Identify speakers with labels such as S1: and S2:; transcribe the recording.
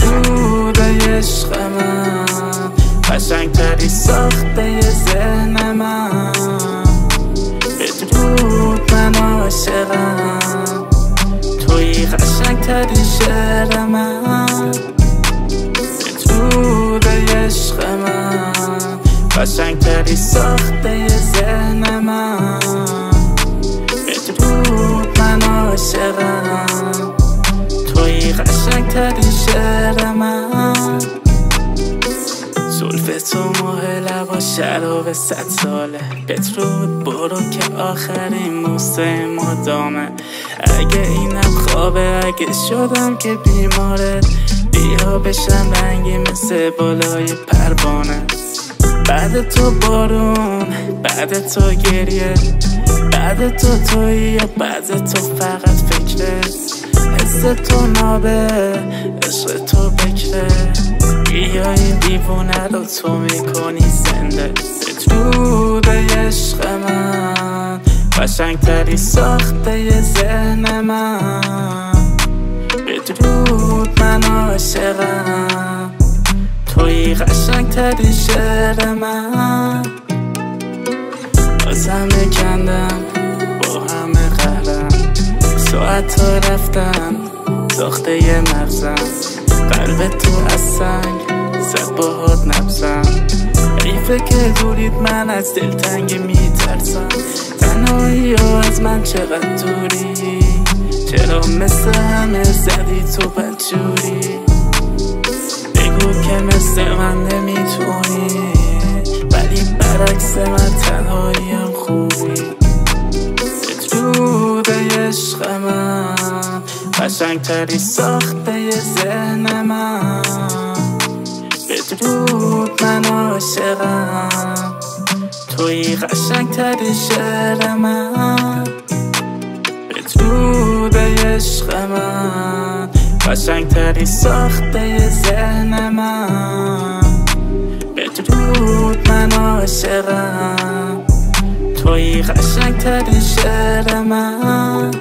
S1: درود عشق من، قشنگتری ساخته ذهن من. بدرود من عاشقم، توی قشنگتری شعر من. بدرود عشق من، قشنگتری ساخته ذهن من. بدرود من عاشقم، توی قشنگتری شعر من. زلف تو ماه لبا شراب 100 ساله. بدرود برو که آخرین موسه ما دامه. اگه اینم خوابه، اگه شدم که بیماره، بیا بشم رنگی مثل بالای پروانه. بعد تو بارون، بعد تو گریه، بعد تو تویی یا بعد تو فقط فکرت. حس تو نابه، عشق تو بکره، بیا این دیوونه رو تو میکنی زنده. بدرود عشق من، قشنگتری ساخته ذهن من. بدرود من عاشقم، توی قشنگتری شعر من. باز همه کندم با همه قهرم، ساعت ها رفتم ساخته ی مغزم. قلب تو از سنگ زد باهات نبزم. حیفه که دورید من از دلتنگی میترسم. تنهایی ها از من چقدر دوری، چرا مثل همه زدی تو بدجوری. بگو که مثل من نمیتونی، ولی برعکس من تنهاییم خوبی. بدرود عشق من، قشنگتری ساخته ذهن من. بدرود من عاشقم، توی قشنگتری شعر من. بدرود عشق من، قشنگتری ساخته ذهن من. بدرود من عاشقم، توی قشنگتری شعر من.